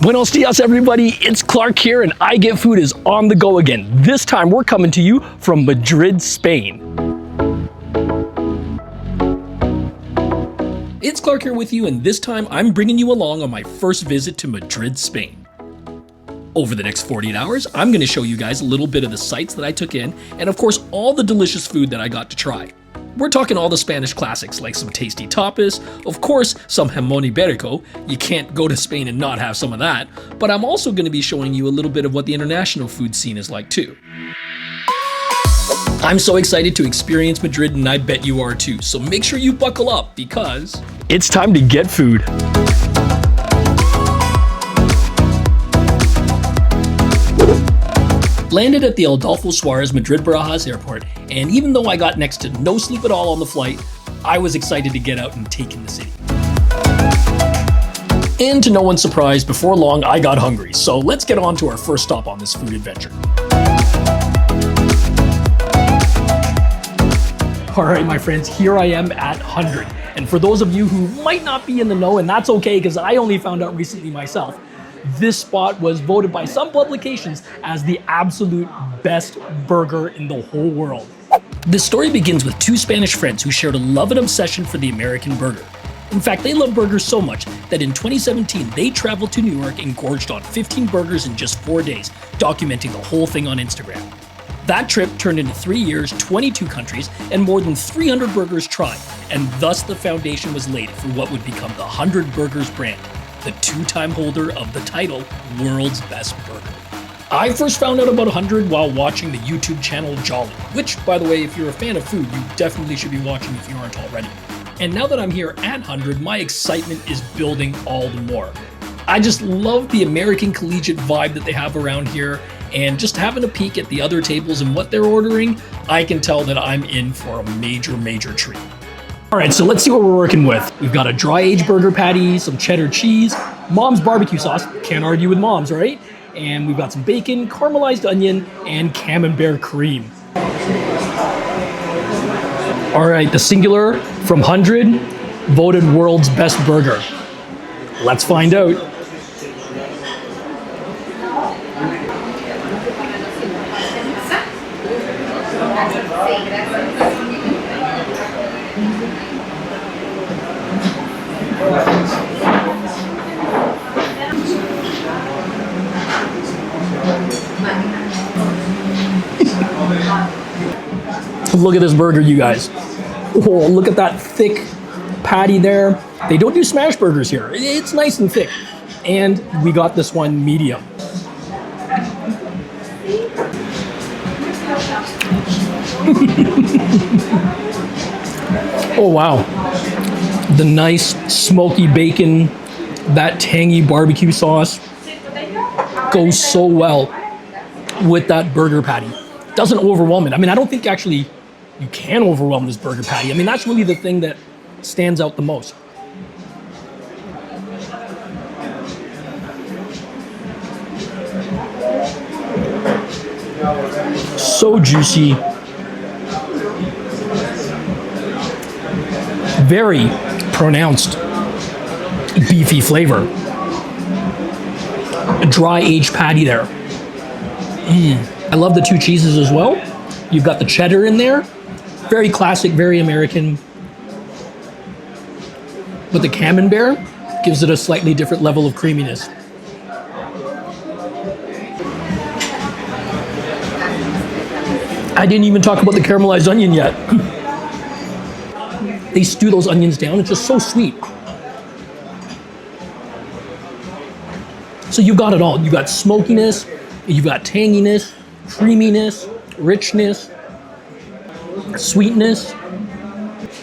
Buenos dias, everybody. It's Clark here, and I Get Food is on the go again. This time, we're coming to you from Madrid, Spain. It's Clark here with you, and this time I'm bringing you along on my first visit to Madrid, Spain. Over the next 48 hours, I'm going to show you guys a little bit of the sights that I took in, and of course, all the delicious food that I got to try. We're talking all the Spanish classics, like some tasty tapas, of course, some Jamón Iberico. You can't go to Spain and not have some of that. But I'm also going to be showing you a little bit of what the international food scene is like too. I'm so excited to experience Madrid, and I bet you are too. So make sure you buckle up, because it's time to get food. Landed at the Adolfo Suarez Madrid Barajas airport, and even though I got next to no sleep at all on the flight, I was excited to get out and take in the city. And to no one's surprise, before long I got hungry, so let's get on to our first stop on this food adventure. Alright my friends, here I am at 100. And for those of you who might not be in the know, and that's okay because I only found out recently myself, this spot was voted by some publications as the absolute best burger in the whole world. This story begins with two Spanish friends who shared a love and obsession for the American burger. In fact, they love burgers so much that in 2017, they traveled to New York and gorged on 15 burgers in just 4 days, documenting the whole thing on Instagram. That trip turned into 3 years, 22 countries, and more than 300 burgers tried, and thus the foundation was laid for what would become the 100 Burgers brand, the two-time holder of the title World's Best Burger. I first found out about 100 while watching the YouTube channel Jolly, which, by the way, if you're a fan of food, you definitely should be watching if you aren't already. And now that I'm here at 100, my excitement is building all the more. I just love the American collegiate vibe that they have around here, and just having a peek at the other tables and what they're ordering, I can tell that I'm in for a major treat. All right, so let's see what we're working with. We've got a dry-aged burger patty, some cheddar cheese, Mom's barbecue sauce, can't argue with Mom's, right? And we've got some bacon, caramelized onion, and camembert cream. All right, the singular from 100, voted world's best burger. Let's find out. Look at this burger, you guys. Oh, look at that thick patty there. They don't do smash burgers here. It's nice and thick. And we got this one medium. Oh, wow. The nice smoky bacon, that tangy barbecue sauce goes so well with that burger patty. Doesn't overwhelm it. I mean, I don't think actually you can overwhelm this burger patty. I mean, that's really the thing that stands out the most. So juicy. Very pronounced beefy flavor. A dry-aged patty there. I love the two cheeses as well. You've got the cheddar in there. Very classic, very American. But the camembert gives it a slightly different level of creaminess. I didn't even talk about the caramelized onion yet. They stew those onions down. It's just so sweet. So you've got it all. You've got smokiness, you've got tanginess, creaminess, richness, sweetness,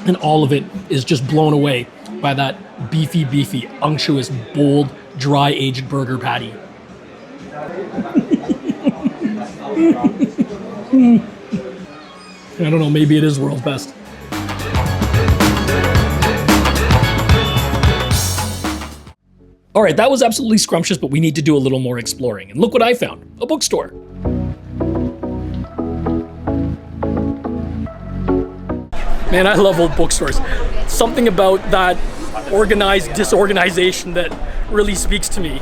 and all of it is just blown away by that beefy, unctuous, bold, dry-aged burger patty. I don't know, maybe it is world's best. All right, that was absolutely scrumptious, but we need to do a little more exploring. And look what I found, a bookstore. Man, I love old bookstores. Something about that organized disorganization that really speaks to me.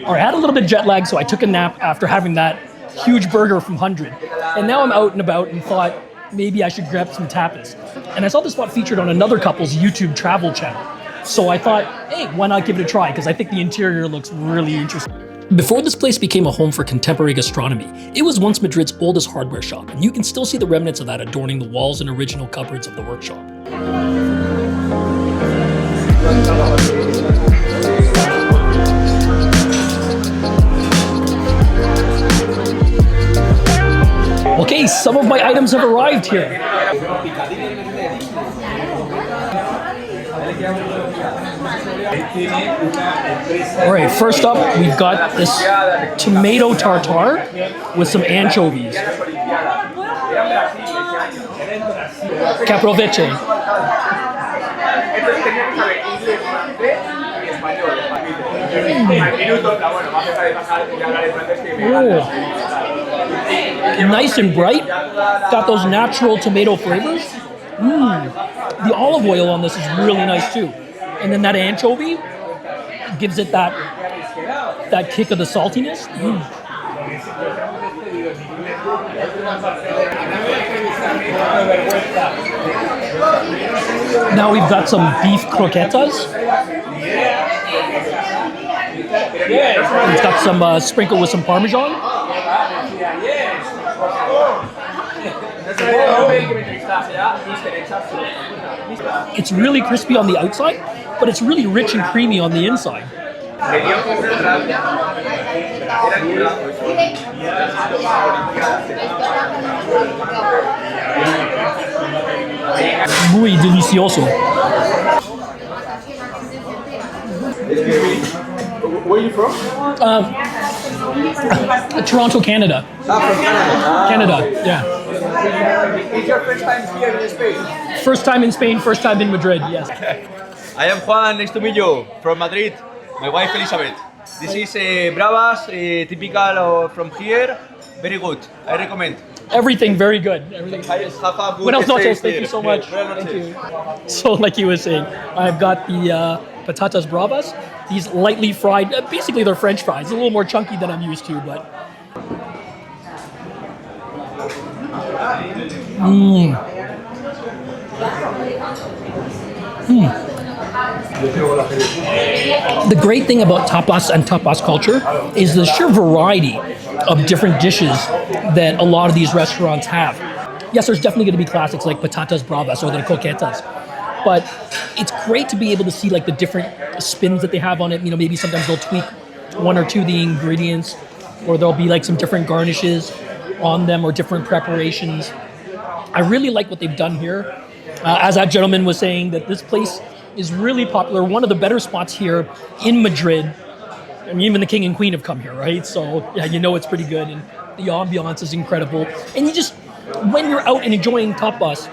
All right, I had a little bit of jet lag, so I took a nap after having that huge burger from 100. And now I'm out and about and thought maybe I should grab some tapas. And I saw this spot featured on another couple's YouTube travel channel. So I thought, hey, why not give it a try? Because I think the interior looks really interesting. Before this place became a home for contemporary gastronomy, it was once Madrid's oldest hardware shop, and you can still see the remnants of that adorning the walls and original cupboards of the workshop. Okay, some of my items have arrived here. All right, first up, we've got this tomato tartare with some anchovies. Caproveche. Nice and bright. Got those natural tomato flavors. The olive oil on this is really nice too. And then that anchovy gives it that kick of the saltiness. Now we've got some beef croquetas. It's got some sprinkled with some Parmesan. It's really crispy on the outside, but it's really rich and creamy on the inside. Muy delicioso. Where are you from? Toronto, Canada. From Canada. Canada, yeah. Is your first time here in Spain? First time in Spain, first time in Madrid, yes. I am Juan, nice to meet you, from Madrid. My wife Elizabeth. This is Bravas, typical from here. Very good. I recommend. Everything very good. Everything. Have a good Buenas noches. stay Thank you so here. much. Buenas Thank noches. you. So, like you were saying, I've got the Patatas Bravas. These lightly fried, basically they're French fries. A little more chunky than I'm used to, but. The great thing about tapas and tapas culture is the sheer variety of different dishes that a lot of these restaurants have. Yes, there's definitely going to be classics like Patatas Bravas or the Croquetas, but it's great to be able to see like the different spins that they have on it. You know, maybe sometimes they'll tweak one or two of the ingredients, or there'll be like some different garnishes on them or different preparations. I really like what they've done here. As that gentleman was saying, that this place is really popular. One of the better spots here in Madrid. I mean, even the king and queen have come here, right? So yeah, you know it's pretty good, and the ambiance is incredible. And you just, when you're out and enjoying tapas,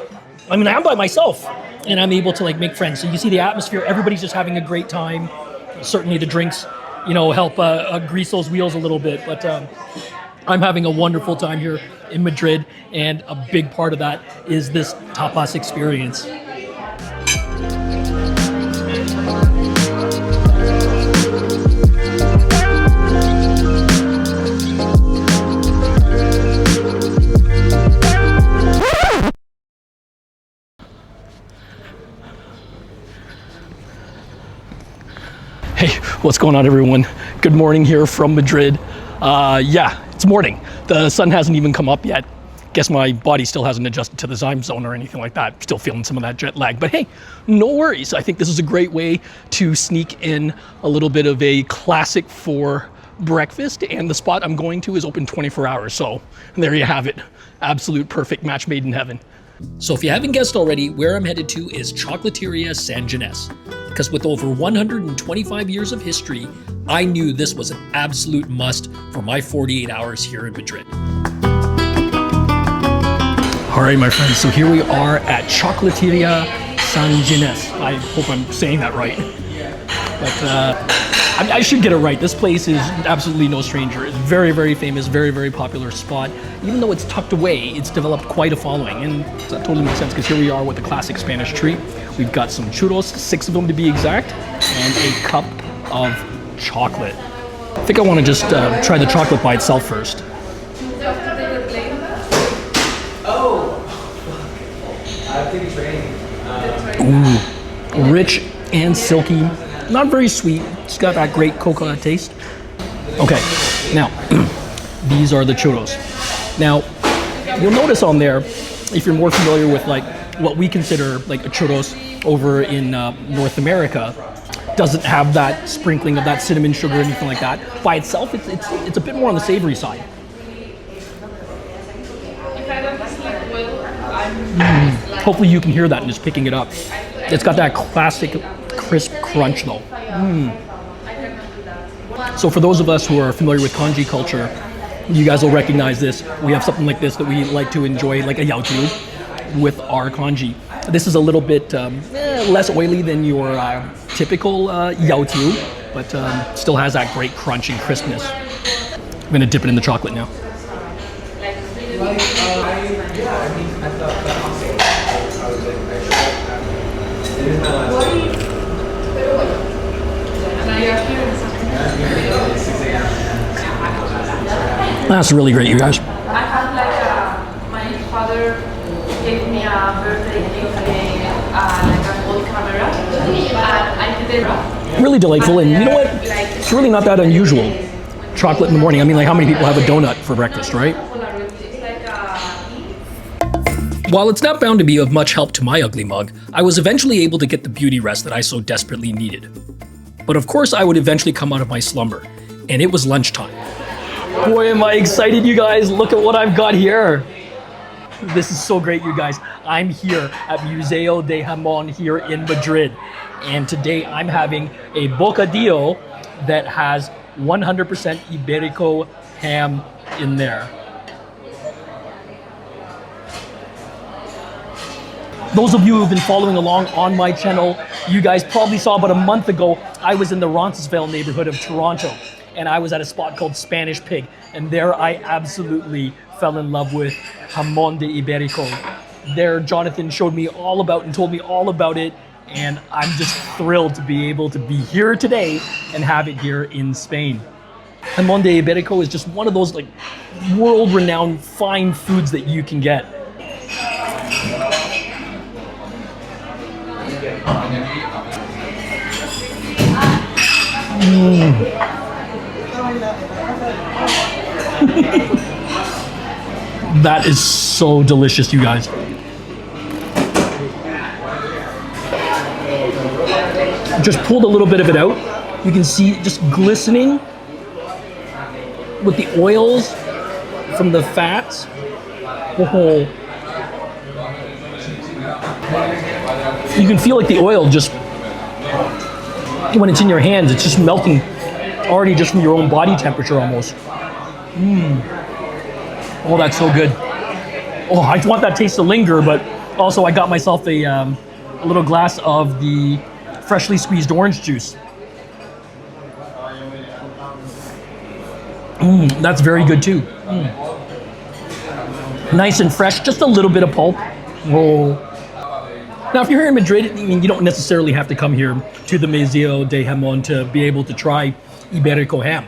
I mean, I'm by myself, and I'm able to like make friends. So you see the atmosphere, everybody's just having a great time. Certainly the drinks, you know, help grease those wheels a little bit, but I'm having a wonderful time here in Madrid, and a big part of that is this tapas experience. Hey, what's going on, everyone? Good morning here from Madrid. Yeah, it's morning. The sun hasn't even come up yet. Guess my body still hasn't adjusted to the time zone or anything like that. Still feeling some of that jet lag, but hey, no worries. I think this is a great way to sneak in a little bit of a classic for breakfast, and the spot I'm going to is open 24 hours. So there you have it. Absolute perfect match made in heaven. So if you haven't guessed already, where I'm headed to is Chocolateria San Gines. Because with over 125 years of history, I knew this was an absolute must for my 48 hours here in Madrid. All right, my friends, so here we are at Chocolateria San Gines. I hope I'm saying that right. But I should get it right. This place is absolutely no stranger. It's very, very famous, very, very popular spot. Even though it's tucked away, it's developed quite a following. And that totally makes sense because here we are with the classic Spanish treat. We've got some churros, 6 of them to be exact, and a cup of chocolate. I think I want to just try the chocolate by itself first. Ooh, rich and silky, not very sweet. It's got that great coconut taste. Okay, now these are the churros. Now you'll notice on there, if you're more familiar with like what we consider like a churros over in North America, doesn't have that sprinkling of that cinnamon sugar or anything like that. By itself, it's a bit more on the savory side. Hopefully you can hear that and just picking it up. It's got that classic crisp crunch though. So for those of us who are familiar with congee culture, you guys will recognize this. We have something like this that we like to enjoy, like a yaojiu with our congee. This is a little bit less oily than your typical yaojiu, but still has that great crunch and crispness. I'm gonna dip it in the chocolate now. That's really great, you guys. I have my father gave me a birthday gift, like an old camera, and I did it. Really delightful, and you know what? It's really not that unusual. Chocolate in the morning. I mean, like how many people have a donut for breakfast, right? While it's not bound to be of much help to my ugly mug, I was eventually able to get the beauty rest that I so desperately needed. But of course I would eventually come out of my slumber, and it was lunchtime. Boy, am I excited, you guys. Look at what I've got here. This is so great, you guys. I'm here at Museo de Jamón here in Madrid. And today I'm having a bocadillo that has 100% Iberico ham in there. Those of you who've been following along on my channel, you guys probably saw about a month ago, I was in the Roncesvalles neighborhood of Toronto, and I was at a spot called Spanish Pig, and there I absolutely fell in love with Jamón de Iberico. There, Jonathan showed me all about and told me all about it, and I'm just thrilled to be able to be here today and have it here in Spain. Jamón de Iberico is just one of those like world-renowned fine foods that you can get. That is so delicious, you guys. Just pulled a little bit of it out. You can see it just glistening with the oils from the fats. Oh. You can feel like the oil just, when it's in your hands, it's just melting already just from your own body temperature almost. Oh, that's so good. Oh, I want that taste to linger, but also I got myself a little glass of the freshly squeezed orange juice. That's very good too. Nice and fresh, just a little bit of pulp. Oh. Now, if you're here in Madrid, I mean, you don't necessarily have to come here to the Museo de Jamón to be able to try Iberico ham.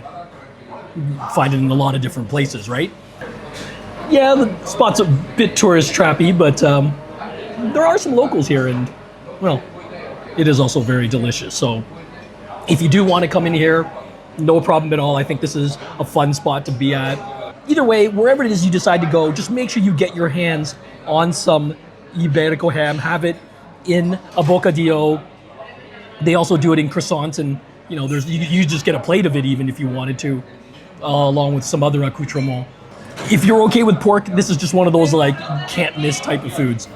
You can find it in a lot of different places, right? Yeah, the spot's a bit tourist trappy, but there are some locals here, and, well, it is also very delicious. So if you do want to come in here, no problem at all. I think this is a fun spot to be at. Either way, wherever it is you decide to go, just make sure you get your hands on some Iberico ham, have it in a bocadillo. They also do it in croissants, and you know, you just get a plate of it even if you wanted to, along with some other accoutrement. If you're okay with pork, this is just one of those like can't miss type of foods.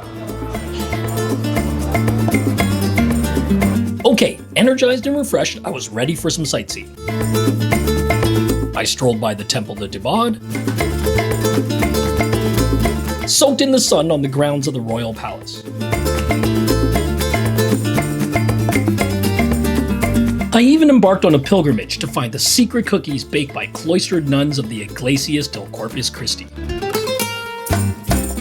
Okay, energized and refreshed, I was ready for some sightseeing. I strolled by the Temple de Tomate, soaked in the sun on the grounds of the royal palace. I even embarked on a pilgrimage to find the secret cookies baked by cloistered nuns of the Iglesias del Corpus Christi.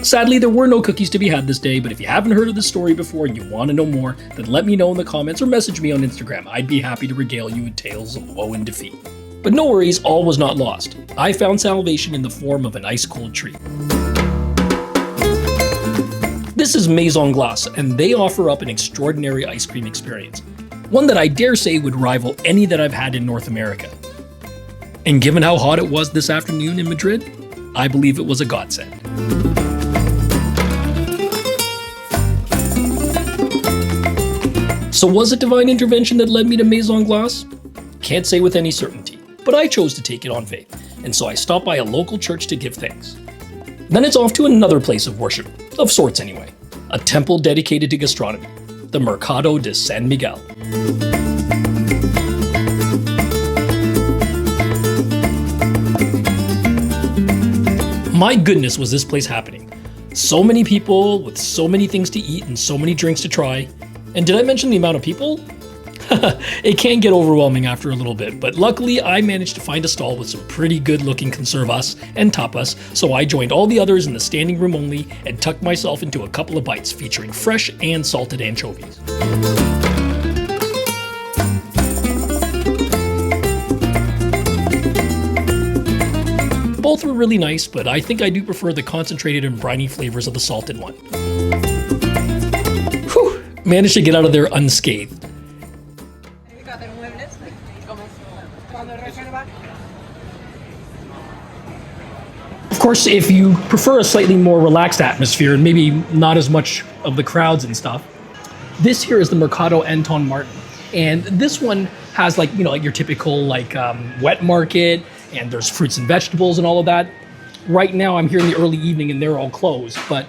Sadly, there were no cookies to be had this day, but if you haven't heard of this story before and you want to know more, then let me know in the comments or message me on Instagram. I'd be happy to regale you with tales of woe and defeat. But no worries, all was not lost. I found salvation in the form of an ice-cold treat. This is Maison Glacée, and they offer up an extraordinary ice cream experience. One that I dare say would rival any that I've had in North America. And given how hot it was this afternoon in Madrid, I believe it was a godsend. So was it divine intervention that led me to Maison Glacée? Can't say with any certainty, but I chose to take it on faith, and so I stopped by a local church to give thanks. Then it's off to another place of worship, of sorts anyway, a temple dedicated to gastronomy, the Mercado de San Miguel. My goodness, was this place happening. So many people with so many things to eat and so many drinks to try. And did I mention the amount of people? It can get overwhelming after a little bit, but luckily I managed to find a stall with some pretty good looking conservas and tapas, so I joined all the others in the standing room only and tucked myself into a couple of bites featuring fresh and salted anchovies. Both were really nice, but I think I do prefer the concentrated and briny flavors of the salted one. Whew, managed to get out of there unscathed. Of course, if you prefer a slightly more relaxed atmosphere and maybe not as much of the crowds and stuff, this here is the Mercado de Anton Martin. And this one has like your typical wet market, and there's fruits and vegetables and all of that. Right now I'm here in the early evening and they're all closed, but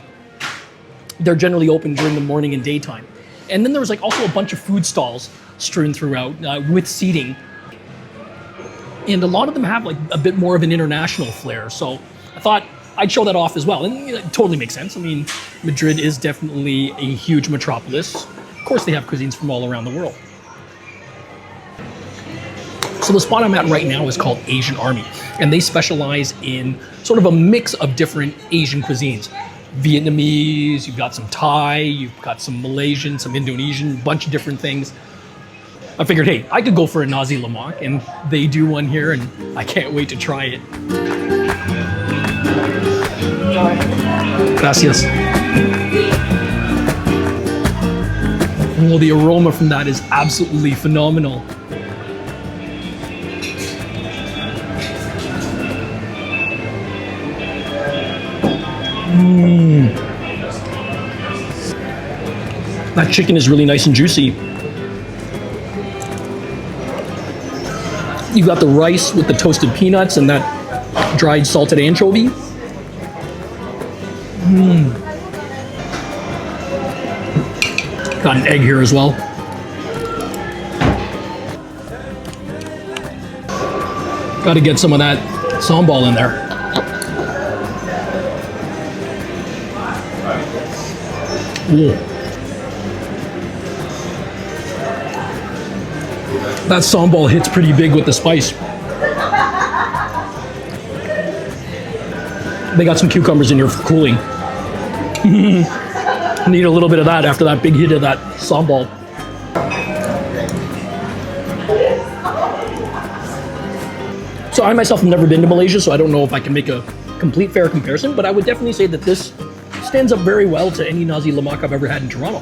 they're generally open during the morning and daytime. And then there was also a bunch of food stalls strewn throughout with seating. And a lot of them have a bit more of an international flair. So I thought I'd show that off as well. And it totally makes sense. I mean, Madrid is definitely a huge metropolis. Of course, they have cuisines from all around the world. So the spot I'm at right now is called Asian Army, and they specialize in sort of a mix of different Asian cuisines. Vietnamese, you've got some Thai, you've got some Malaysian, some Indonesian, bunch of different things. I figured, hey, I could go for a Nasi Lemak, and they do one here, and I can't wait to try it. Gracias. Oh, the aroma from that is absolutely phenomenal. That chicken is really nice and juicy. You've got the rice with the toasted peanuts and that dried salted anchovy. Got an egg here as well. Got to get some of that sambal in there. Ooh. That sambal hits pretty big with the spice. They got some cucumbers in here for cooling. Need a little bit of that after that big hit of that sambal. So I myself have never been to Malaysia, so I don't know if I can make a complete fair comparison, but I would definitely say that this stands up very well to any Nasi Lemak I've ever had in Toronto.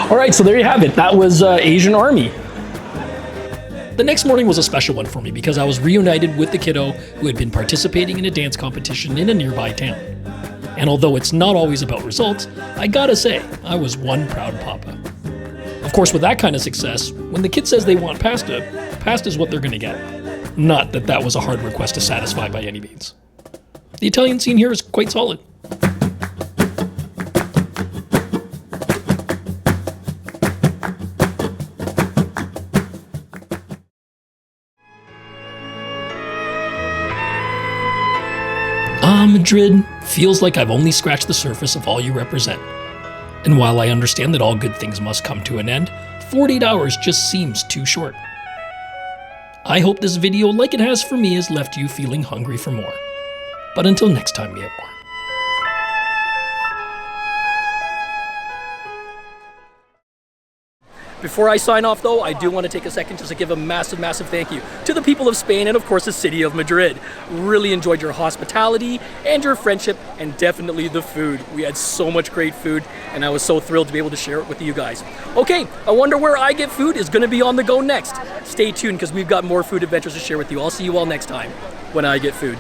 All right, so there you have it. That was Asian Army. The next morning was a special one for me because I was reunited with the kiddo who had been participating in a dance competition in a nearby town. And although it's not always about results, I gotta say, I was one proud papa. Of course, with that kind of success, when the kid says they want pasta, pasta's what they're gonna get. Not that that was a hard request to satisfy by any means. The Italian scene here is quite solid. Madrid feels like I've only scratched the surface of all you represent. And while I understand that all good things must come to an end, 48 hours just seems too short. I hope this video, like it has for me, has left you feeling hungry for more. But until next time, mi amor. Before I sign off though, I do want to take a second just to give a massive thank you to the people of Spain and of course the city of Madrid. Really enjoyed your hospitality and your friendship and definitely the food. We had so much great food and I was so thrilled to be able to share it with you guys. Okay, I wonder where I Get Food is going to be on the go next. Stay tuned because we've got more food adventures to share with you. I'll see you all next time when I Get Food.